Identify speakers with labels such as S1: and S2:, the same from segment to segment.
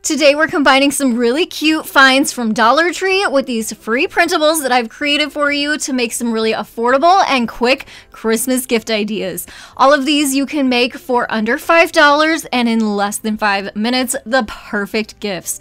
S1: Today we're combining some really cute finds from Dollar Tree with these free printables that I've created for you to make some really affordable and quick Christmas gift ideas. All of these you can make for under $5 and in less than 5 minutes, the perfect gifts.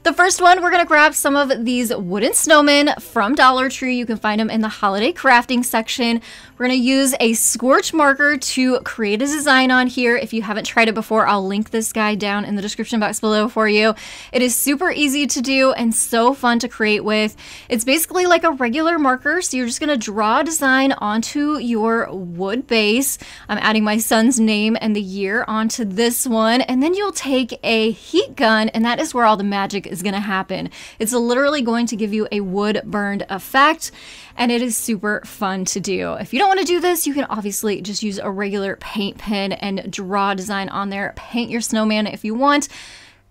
S1: The first one, we're going to grab some of these wooden snowmen from Dollar Tree. You can find them in the holiday crafting section. We're going to use a scorch marker to create a design on here. If you haven't tried it before, I'll link this guy down in the description box below for you. It is super easy to do and so fun to create with. It's basically like a regular marker, so you're just going to draw a design onto your wood base. I'm adding my son's name and the year onto this one, and then you'll take a heat gun, and that is where all the magic is going to happen. It's literally going to give you a wood burned effect, and it is super fun to do. If you don't want to do this, you can obviously just use a regular paint pen and draw a design on there. Paint your snowman if you want.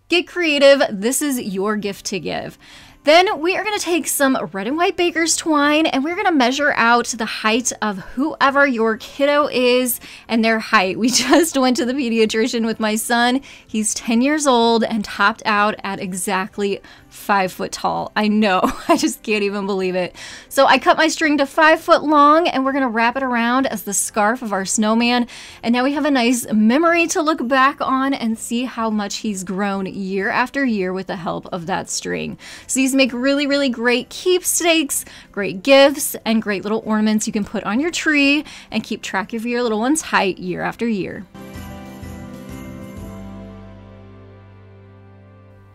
S1: Get creative. This is your gift to give. Then we are going to take some red and white baker's twine, and we're going to measure out the height of whoever your kiddo is and their height. We just went to the pediatrician with my son. He's 10 years old and topped out at exactly 5 foot tall. I know, I just can't even believe it. So I cut my string to 5 foot long, and we're going to wrap it around as the scarf of our snowman. And now we have a nice memory to look back on and see how much he's grown year after year with the help of that string. So these make really, really great keepsakes, great gifts, and great little ornaments you can put on your tree and keep track of your little one's height year after year.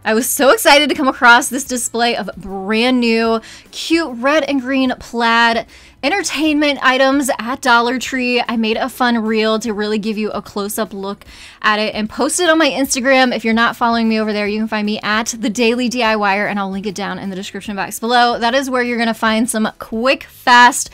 S1: I was so excited to come across this display of brand new, cute red and green plaid entertainment items at Dollar Tree. I made a fun reel to really give you a close-up look at it and post it on my Instagram. If you're not following me over there, you can find me at TheDailyDIYer, and I'll link it down in the description box below. That is where you're going to find some quick, fast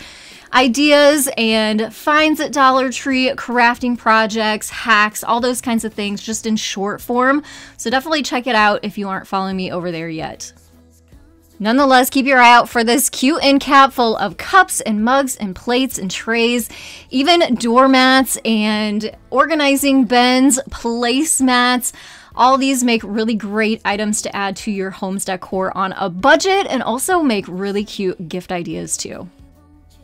S1: ideas and finds at Dollar Tree, crafting projects, hacks, all those kinds of things just in short form. So definitely check it out if you aren't following me over there yet. Nonetheless, keep your eye out for this cute end cap full of cups and mugs and plates and trays, even doormats and organizing bins, placemats. All these make really great items to add to your home's decor on a budget and also make really cute gift ideas too.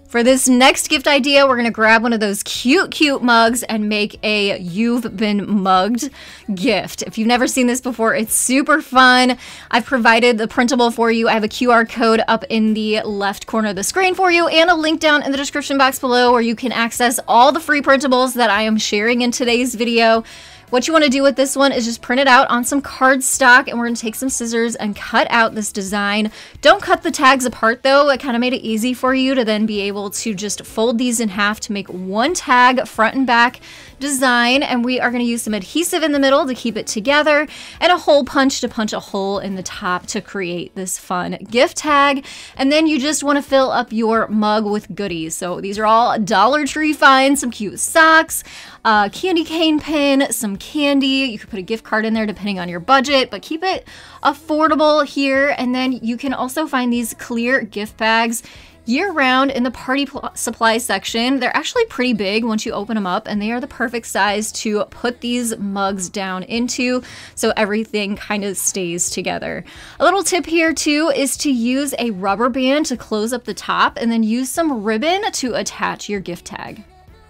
S1: For this next gift idea, we're going to grab one of those cute mugs and make a You've Been Mugged gift. If you've never seen this before, it's super fun. I've provided the printable for you. I have a QR code up in the left corner of the screen for you and a link down in the description box below where you can access all the free printables that I am sharing in today's video. What you want to do with this one is just print it out on some cardstock, and we're going to take some scissors and cut out this design. Don't cut the tags apart though. It kind of made it easy for you to then be able to just fold these in half to make one tag front and back design. And we are going to use some adhesive in the middle to keep it together and a hole punch to punch a hole in the top to create this fun gift tag. And then you just want to fill up your mug with goodies. So these are all Dollar Tree finds, some cute socks, candy cane pin, some candy. You could put a gift card in there depending on your budget, but keep it affordable here. And then you can also find these clear gift bags year-round in the party supply section. They're actually pretty big once you open them up, and they are the perfect size to put these mugs down into so everything kind of stays together. A little tip here too is to use a rubber band to close up the top and then use some ribbon to attach your gift tag.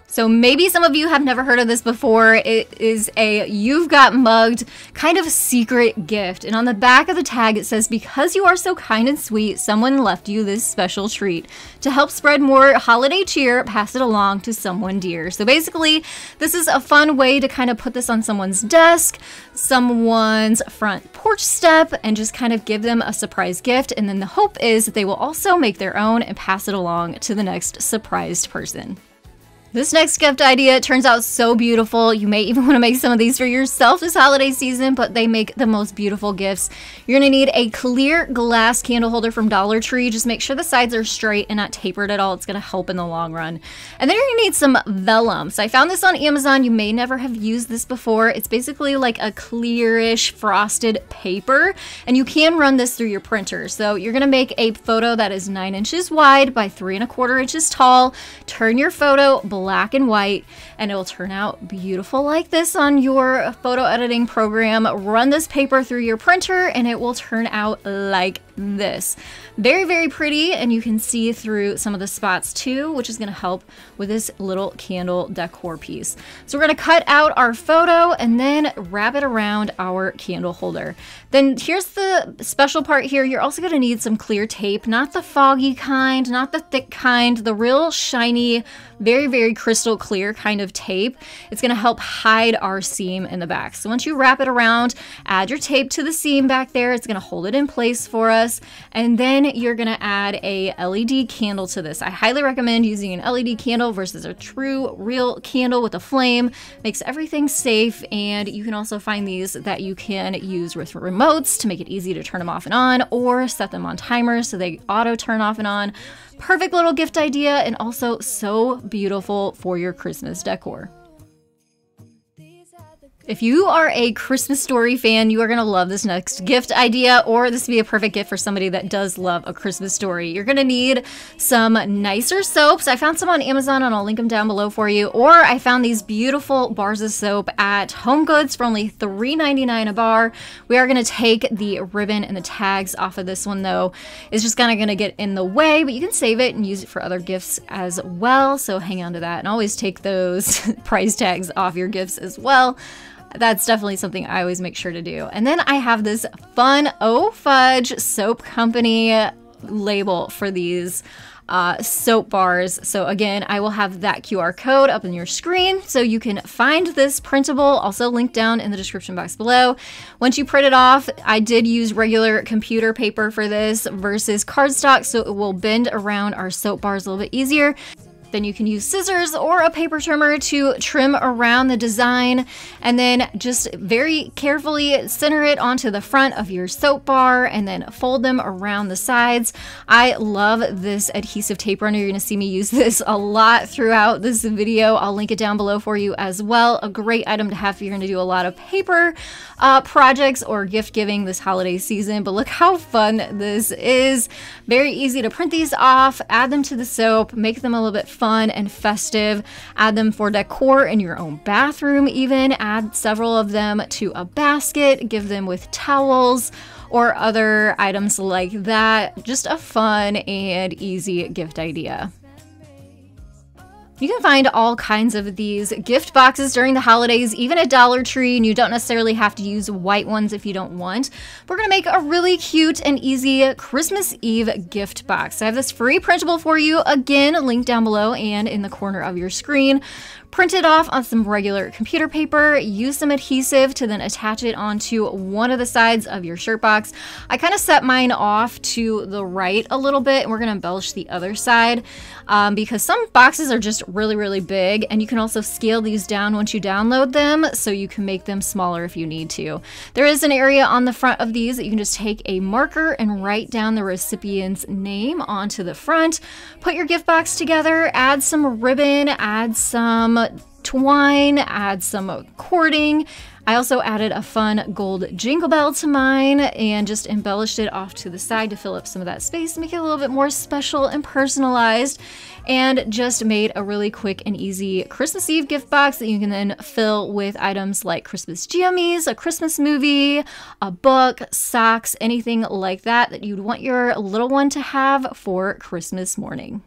S1: So maybe some of you have never heard of this before. It is a You've Got Mugged kind of secret gift. And on the back of the tag, it says, "Because you are so kind and sweet, someone left you this special treat. To help spread more holiday cheer, pass it along to someone dear." So basically, this is a fun way to kind of put this on someone's desk, someone's front porch step, and just kind of give them a surprise gift. And then the hope is that they will also make their own and pass it along to the next surprised person. This next gift idea turns out so beautiful. You may even want to make some of these for yourself this holiday season, but they make the most beautiful gifts. You're going to need a clear glass candle holder from Dollar Tree. Just make sure the sides are straight and not tapered at all. It's going to help in the long run. And then you're going to need some vellum. So I found this on Amazon. You may never have used this before. It's basically like a clearish frosted paper, and you can run this through your printer. So you're going to make a photo that is 9 inches wide by 3¼ inches tall. Turn your photo black and white, and it will turn out beautiful like this on your photo editing program. Run this paper through your printer and it will turn out like this. Very, very pretty, and you can see through some of the spots too, which is going to help with this little candle decor piece. So we're going to cut out our photo and then wrap it around our candle holder. Then here's the special part here. You're also going to need some clear tape, not the foggy kind, not the thick kind, the real shiny, very, very crystal clear kind of tape. It's going to help hide our seam in the back. So once you wrap it around, add your tape to the seam back there. It's going to hold it in place for us. And then you're going to add a LED candle to this. I highly recommend using an LED candle versus a true, real candle with a flame. Makes everything safe, and you can also find these that you can use with remotes to make it easy to turn them off and on, or set them on timers so they auto turn off and on. Perfect little gift idea, and also so beautiful for your Christmas decor. If you are a Christmas Story fan, you are going to love this next gift idea, or this would be a perfect gift for somebody that does love a Christmas story. You're going to need some nicer soaps. I found some on Amazon and I'll link them down below for you. Or I found these beautiful bars of soap at Home Goods for only $3.99 a bar. We are going to take the ribbon and the tags off of this one though. It's just kind of going to get in the way, but you can save it and use it for other gifts as well. So hang on to that, and always take those price tags off your gifts as well. That's definitely something I always make sure to do. And then I have this fun Oh Fudge Soap Company label for these soap bars. So again, I will have that QR code up on your screen so you can find this printable, also linked down in the description box below. Once you print it off, I did use regular computer paper for this versus cardstock, so it will bend around our soap bars a little bit easier. Then you can use scissors or a paper trimmer to trim around the design, and then just very carefully center it onto the front of your soap bar and then fold them around the sides. I love this adhesive tape runner. You're going to see me use this a lot throughout this video. I'll link it down below for you as well. A great item to have if you're going to do a lot of paper projects or gift giving this holiday season. But look how fun this is. Very easy to print these off, add them to the soap, make them a little bit fun and festive, add them for decor in your own bathroom even, add several of them to a basket, give them with towels or other items like that. Just a fun and easy gift idea. You can find all kinds of these gift boxes during the holidays, even at Dollar Tree, and you don't necessarily have to use white ones if you don't want. We're going to make a really cute and easy Christmas Eve gift box. I have this free printable for you, again, linked down below and in the corner of your screen. Print it off on some regular computer paper, use some adhesive to then attach it onto one of the sides of your shirt box. I kind of set mine off to the right a little bit, and we're going to embellish the other side because some boxes are just really, really big, and you can also scale these down once you download them, so you can make them smaller if you need to. There is an area on the front of these that you can just take a marker and write down the recipient's name onto the front. Put your gift box together, add some ribbon, add some twine, add some cording. I also added a fun gold jingle bell to mine and just embellished it off to the side to fill up some of that space, make it a little bit more special and personalized, and just made a really quick and easy Christmas Eve gift box that you can then fill with items like Christmas jammies, a Christmas movie, a book, socks, anything like that that you'd want your little one to have for Christmas morning.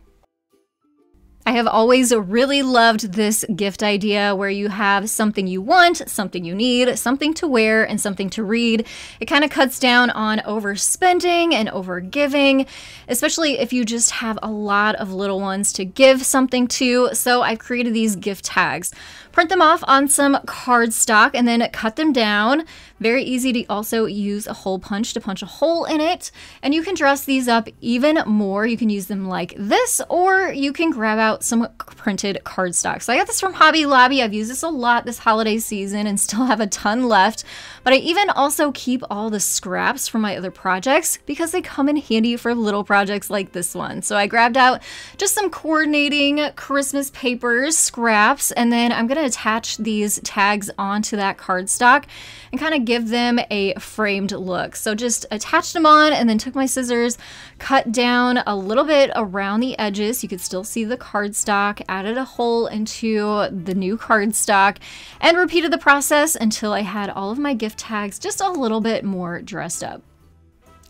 S1: I have always really loved this gift idea where you have something you want, something you need, something to wear, and something to read. It kind of cuts down on overspending and overgiving, especially if you just have a lot of little ones to give something to. So I've created these gift tags. Print them off on some cardstock and then cut them down. Very easy to also use a hole punch to punch a hole in it. And you can dress these up even more. You can use them like this, or you can grab out some printed cardstock. So I got this from Hobby Lobby. I've used this a lot this holiday season and still have a ton left. But I even also keep all the scraps from my other projects because they come in handy for little projects like this one. So I grabbed out just some coordinating Christmas papers, scraps, and then I'm going to attach these tags onto that cardstock and kind of give them a framed look. So just attached them on and then took my scissors, cut down a little bit around the edges. You could still see the cardstock, added a hole into the new cardstock, and repeated the process until I had all of my gift tags just a little bit more dressed up.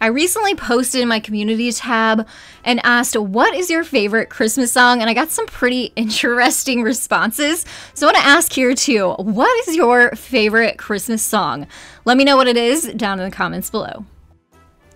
S1: I recently posted in my community tab and asked, what is your favorite Christmas song? And I got some pretty interesting responses. So I want to ask here too, what is your favorite Christmas song? Let me know what it is down in the comments below.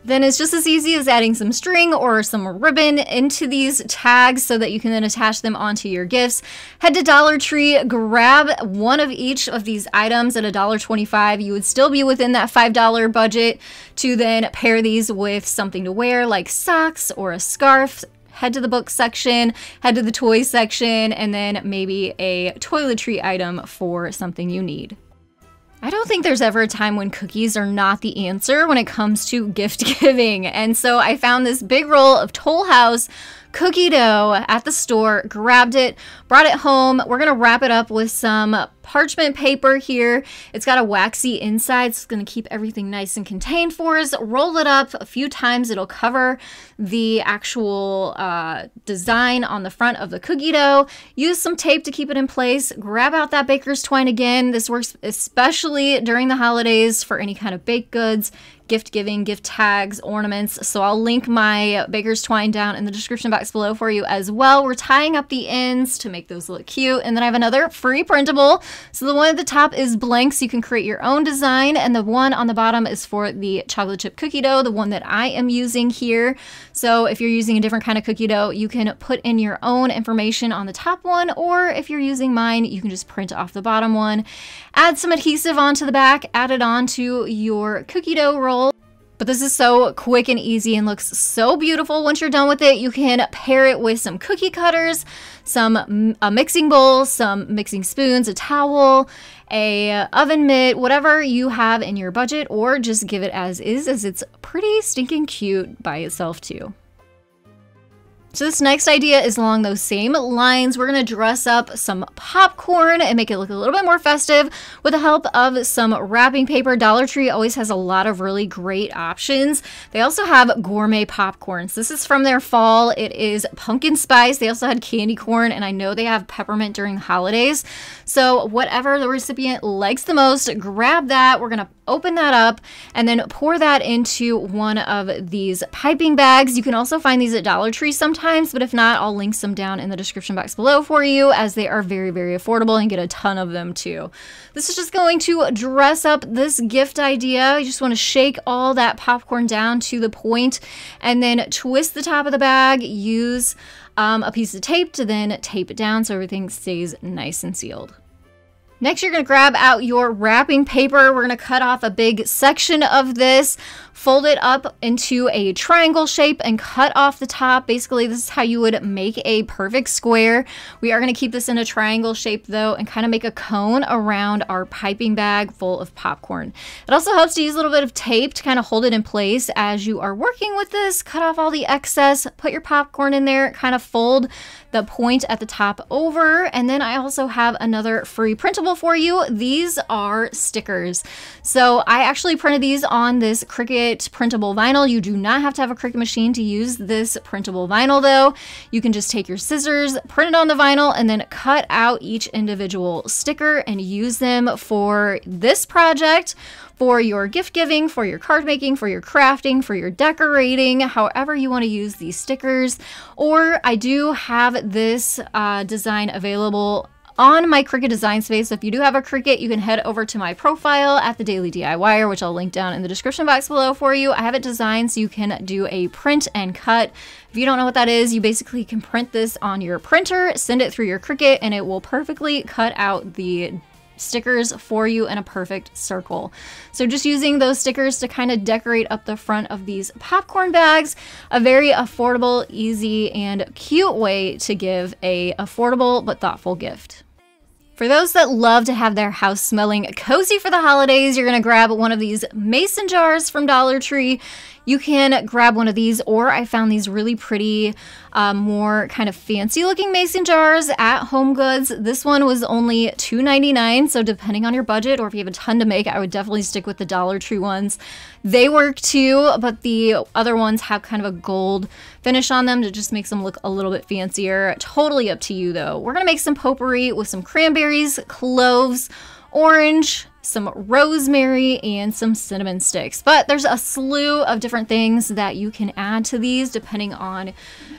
S1: Then it's just as easy as adding some string or some ribbon into these tags so that you can then attach them onto your gifts. Head to Dollar Tree, grab one of each of these items at $1.25. You would still be within that $5 budget to then pair these with something to wear like socks or a scarf. Head to the book section, head to the toy section, and then maybe a toiletry item for something you need. I don't think there's ever a time when cookies are not the answer when it comes to gift giving. And so I found this big roll of Toll House cookie dough at the store, grabbed it, brought it home. We're gonna wrap it up with some parchment paper here. It's got a waxy inside, so it's gonna keep everything nice and contained for us. Roll it up a few times. It'll cover the actual design on the front of the cookie dough. Use some tape to keep it in place. Grab out that baker's twine again. This works especially during the holidays for any kind of baked goods, gift giving, gift tags, ornaments. So I'll link my baker's twine down in the description box below for you as well. We're tying up the ends to make those look cute. And then I have another free printable. So the one at the top is blank, so you can create your own design. And the one on the bottom is for the chocolate chip cookie dough, the one that I am using here. So if you're using a different kind of cookie dough, you can put in your own information on the top one, or if you're using mine, you can just print off the bottom one. Add some adhesive onto the back, add it onto your cookie dough roll. But this is so quick and easy and looks so beautiful. Once you're done with it, you can pair it with some cookie cutters, a mixing bowl, some mixing spoons, a towel, a oven mitt, whatever you have in your budget, or just give it as is, as it's pretty stinking cute by itself too. So this next idea is along those same lines. We're gonna dress up some popcorn and make it look a little bit more festive with the help of some wrapping paper. Dollar Tree always has a lot of really great options. They also have gourmet popcorns. This is from their fall. It is pumpkin spice. They also had candy corn, and I know they have peppermint during the holidays. So whatever the recipient likes the most, grab that. We're gonna open that up and then pour that into one of these piping bags. You can also find these at Dollar Tree sometimes, but if not, I'll link some down in the description box below for you, as they are very, very affordable and get a ton of them too. This is just going to dress up this gift idea. You just want to shake all that popcorn down to the point and then twist the top of the bag. Use a piece of tape to then tape it down so everything stays nice and sealed. Next, you're going to grab out your wrapping paper. We're going to cut off a big section of this, fold it up into a triangle shape, and cut off the top. Basically, this is how you would make a perfect square. We are going to keep this in a triangle shape though, and kind of make a cone around our piping bag full of popcorn. It also helps to use a little bit of tape to kind of hold it in place as you are working with this. Cut off all the excess, put your popcorn in there, kind of fold the point at the top over. And then I also have another free printable for you. These are stickers. So I actually printed these on this Cricut printable vinyl. You do not have to have a Cricut machine to use this printable vinyl though. You can just take your scissors, print it on the vinyl, and then cut out each individual sticker and use them for this project, for your gift giving, for your card making, for your crafting, for your decorating, however you want to use these stickers. Or I do have this design available on my Cricut design space. So if you do have a Cricut, you can head over to my profile at The Daily DIYer, which I'll link down in the description box below for you. I have it designed so you can do a print and cut. If you don't know what that is, you basically can print this on your printer, send it through your Cricut, and it will perfectly cut out the stickers for you in a perfect circle. So just using those stickers to kind of decorate up the front of these popcorn bags, a very affordable, easy, and cute way to give a affordable but thoughtful gift. For For those that love to have their house smelling cozy for the holidays, you're going to grab one of these mason jars from Dollar Tree. You can grab one of these, or I found these really pretty, more kind of fancy looking mason jars at Home Goods. This one was only $2.99, so depending on your budget, or if you have a ton to make, I would definitely stick with the Dollar Tree ones. They work too, but the other ones have kind of a gold finish on them that just makes them look a little bit fancier. Totally up to you though. We're gonna make some potpourri with some cranberries, cloves, orange, some rosemary, and some cinnamon sticks. But there's a slew of different things that you can add to these depending on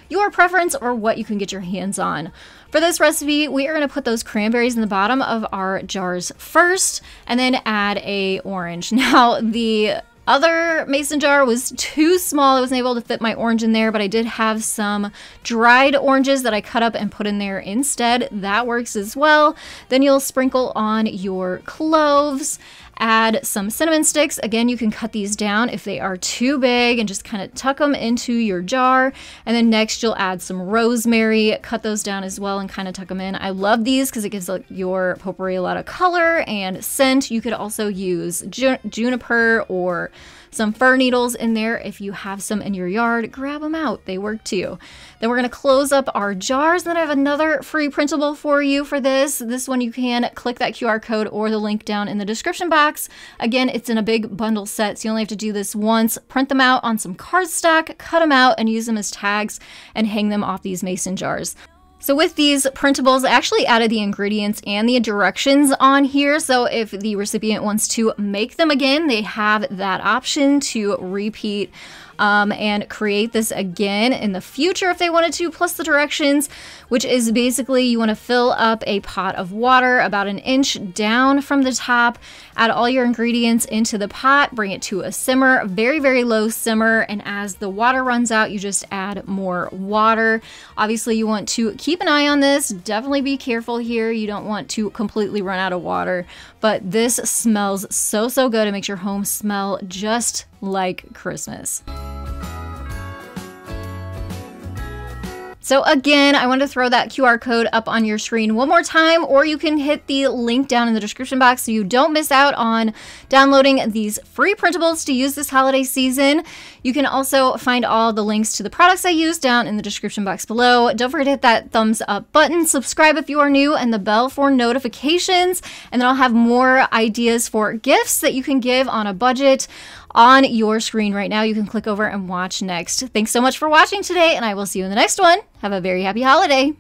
S1: your preference or what you can get your hands on. For this recipe, we are going to put those cranberries in the bottom of our jars first and then add a orange. Now, the other mason jar was too small. I wasn't able to fit my orange in there, but I did have some dried oranges that I cut up and put in there instead. That works as well. Then you'll sprinkle on your cloves, add some cinnamon sticks. Again, you can cut these down if they are too big and just kind of tuck them into your jar. And then next you'll add some rosemary, cut those down as well and kind of tuck them in. I love these because it gives your potpourri a lot of color and scent. You could also use juniper or some fir needles in there. If you have some in your yard, grab them out. They work too. Then we're going to close up our jars. Then I have another free printable for you for this. This one you can click that QR code or the link down in the description box. Again, it's in a big bundle set, so you only have to do this once. Print them out on some cardstock, cut them out, and use them as tags and hang them off these mason jars. So with these printables, I actually added the ingredients and the directions on here. So if the recipient wants to make them again, they have that option to repeat and create this again in the future if they wanted to, plus the directions, which is basically you want to fill up a pot of water about 1 inch down from the top, add all your ingredients into the pot, bring it to a simmer, very, very low simmer, and as the water runs out, you just add more water. Obviously, you want to keep an eye on this. Definitely be careful here. You don't want to completely run out of water, but this smells so, so good. It makes your home smell just like Christmas. So again, I want to throw that QR code up on your screen one more time, or you can hit the link down in the description box so you don't miss out on downloading these free printables to use this holiday season. You can also find all the links to the products I use down in the description box below. Don't forget to hit that thumbs up button, subscribe if you are new, and the bell for notifications. And then I'll have more ideas for gifts that you can give on a budget on your screen right now. You can click over and watch next. Thanks so much for watching today, and I will see you in the next one. Have a very happy holiday.